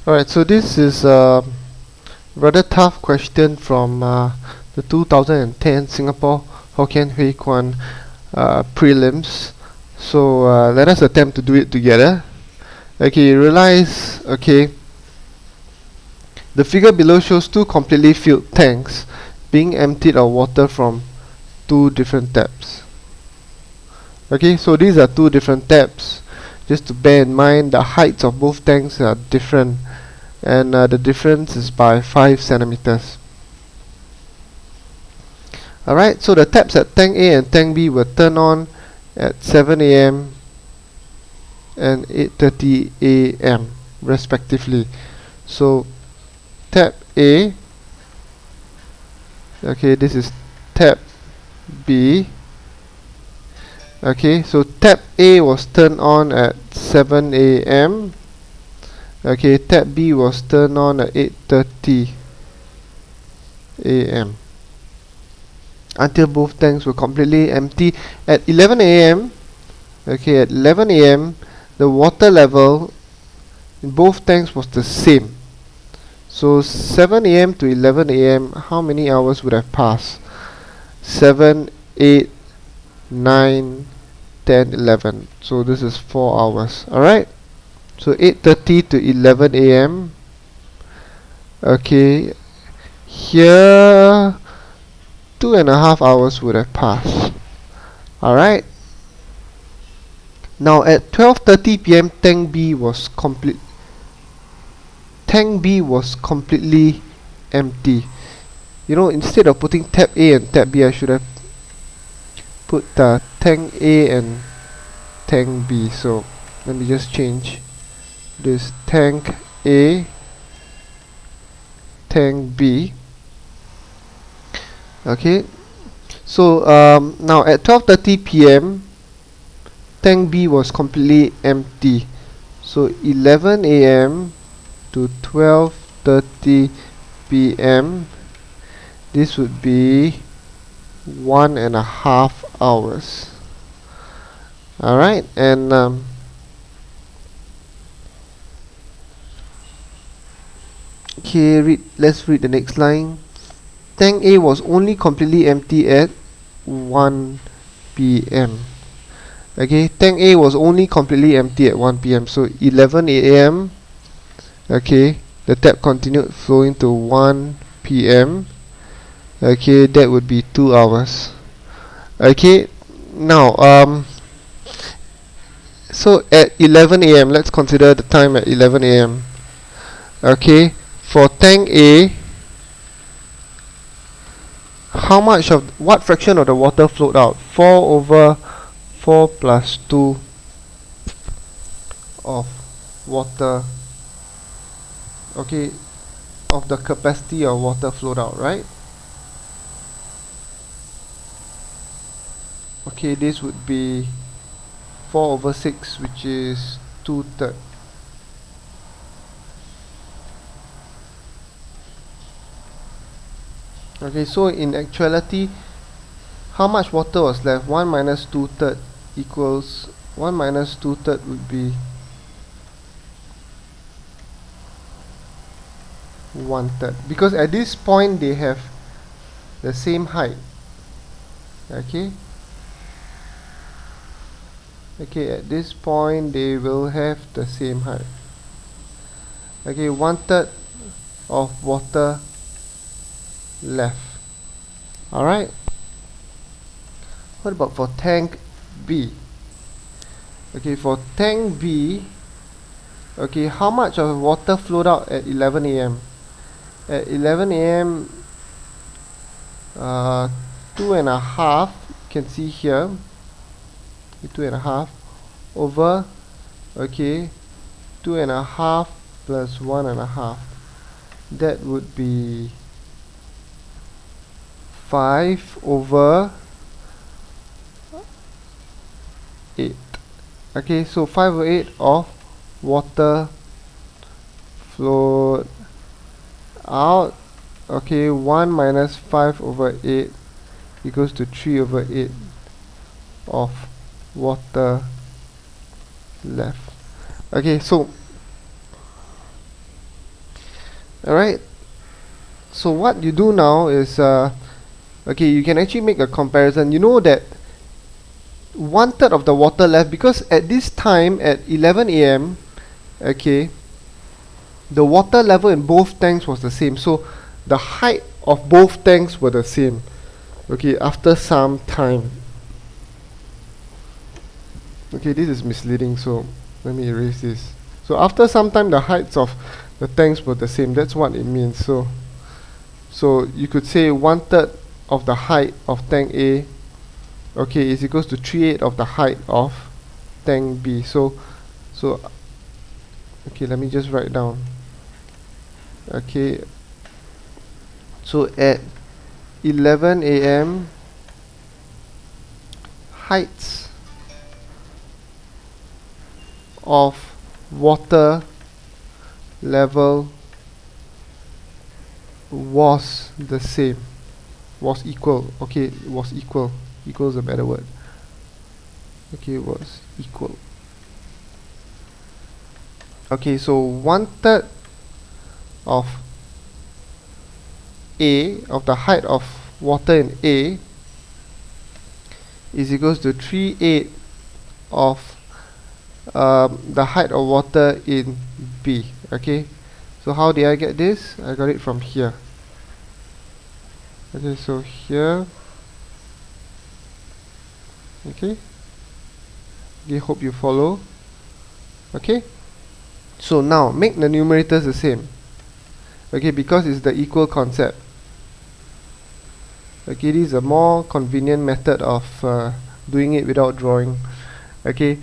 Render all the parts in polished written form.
Alright, so this is a rather tough question from the 2010 Singapore Hokkien Hui Kwan prelims. So let us attempt to do it together. Okay, realize, the figure below shows two completely filled tanks being emptied of water from two different taps. Okay, so these are two different taps. Just to bear in mind, the heights of both tanks are different, and the difference is by 5 centimeters. Alright, so the taps at tank A and tank B were turned on at 7 AM and 8:30 AM respectively. So tap A, okay, this is tap B. Okay, so tap A was turned on at 7 AM. Okay, tap B was turned on at 8:30 AM until both tanks were completely empty. At 11 AM, okay, at 11 AM, the water level in both tanks was the same. So 7 AM to 11 AM, how many hours would have passed? 7, 8, 9, 10, 11. So this is 4 hours. Alright, so 8:30 to 11 AM. Okay, here 2.5 hours would have passed. Alright, now at 12:30 PM, tank B was completely empty. You know, instead of putting tap A and tap B, I should have put tank A and tank B. So let me just change this: tank A, tank B. Okay, so now at 12:30 PM, tank B was completely empty. So 11 AM to 12:30 PM, this would be 1.5 hours. Alright, and okay, let's read the next line. Tank A was only completely empty at 1 PM. Okay, tank A was only completely empty at 1 PM. So 11 AM, okay, the tap continued flowing to 1 PM. Okay, that would be 2 hours. Okay, now so at 11 AM, let's consider the time at 11 AM. Okay, for tank A, what fraction of the water flowed out? 4 over 4 plus 2 of water, okay, of the capacity of water flowed out, right? Okay, this would be 4 over 6, which is 2/3. Okay, so in actuality, how much water was left? 1 minus 2/3 equals 1 minus 2/3 would be 1/3, because at this point they have the same height. Okay, at this point they will have the same height. Okay, 1/3 of water left. Alright, what about for tank B? Okay, for tank B, okay, how much of water flowed out at 11 AM? At 11 AM, 2.5, you can see here, 2.5 over, okay, 2.5 plus 1.5, that would be 5 over 8. Okay, so 5 over 8 of water flowed out. Okay, 1 minus 5 over 8 equals to 3 over 8 of water left. Okay, so Alright, so what you do now is okay, you can actually make a comparison. You know that 1/3 of the water left, because at this time at 11 AM, okay, the water level in both tanks was the same, so the height of both tanks were the same. Okay, after some time. Okay, this is misleading, so let me erase this. So after some time the heights of the tanks were the same. That's what it means. So you could say 1/3 of the height of tank A, okay, is equals to 3/8 of the height of tank B. So okay, let me just write down. Okay, so at 11 AM, heights of water level was the same, was equal. Okay, was equal. Equal is a better word. Okay, was equal. Okay, so 1/3 of A, of the height of water in A, is equals to 3/8 of the height of water in B. Okay, so how did I get this? I got it from here. Okay, so here. Okay, hope you follow. Okay, so now make the numerators the same. Okay, because it's the equal concept. Okay, this is a more convenient method of doing it without drawing. Okay,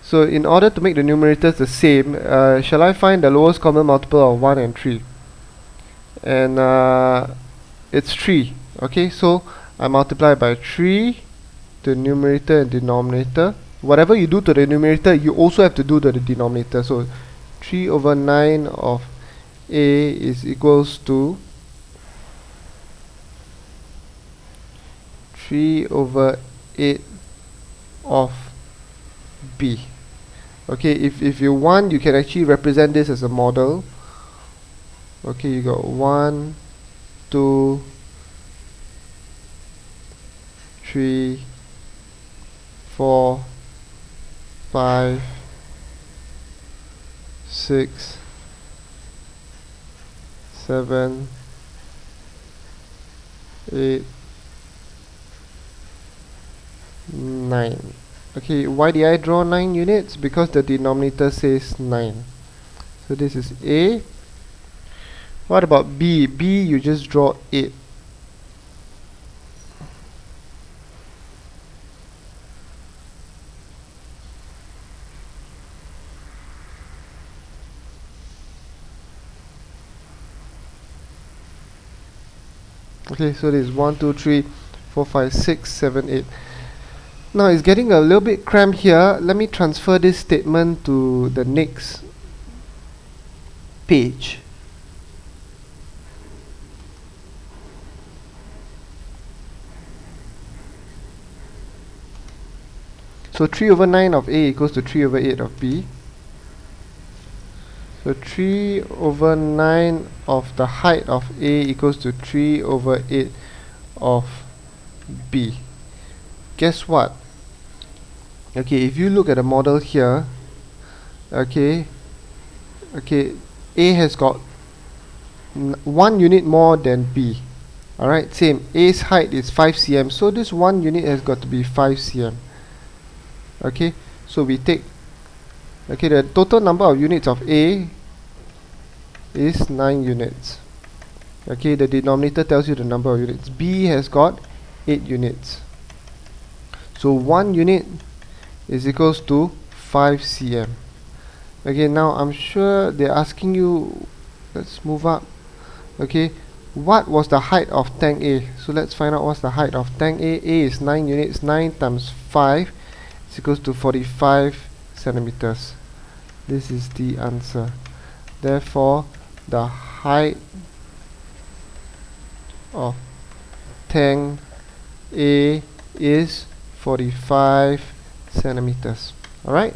so in order to make the numerators the same, shall I find the lowest common multiple of 1 and 3? And it's 3. Okay, so I multiply by 3 the numerator and denominator. Whatever you do to the numerator, you also have to do to the denominator. So 3/9 of A is equals to 3/8 of B. Okay, if you want, you can actually represent this as a model. Okay, you got 1, 2, 3, 4, 5, 6, 7, 8, 9. Okay, why did I draw 9 units? Because the denominator says 9. So this is A. What about B? B, you just draw 8. Okay, so this is 1, 2, 3, 4, 5, 6, 7, 8. Now it's getting a little bit cramped here. Let me transfer this statement to the next page. So 3/9 of A equals to 3/8 of B. So 3/9 of the height of A equals to 3/8 of B. Guess what? Okay, if you look at the model here, okay, A has got 1 unit more than B. Alright, same. A's height is 5 cm, so this 1 unit has got to be 5 cm. Okay, so we take, okay, the total number of units of A is 9 units. Okay, the denominator tells you the number of units. B has got 8 units. So 1 unit is equals to 5 cm. Okay, now I'm sure they're asking you, let's move up. Okay, what was the height of tank A? So let's find out what's the height of tank A. A is 9 units. 9 times 5 is equals to 45 centimeters. This is the answer. Therefore, the height of tank A is 45 centimeters. Alright?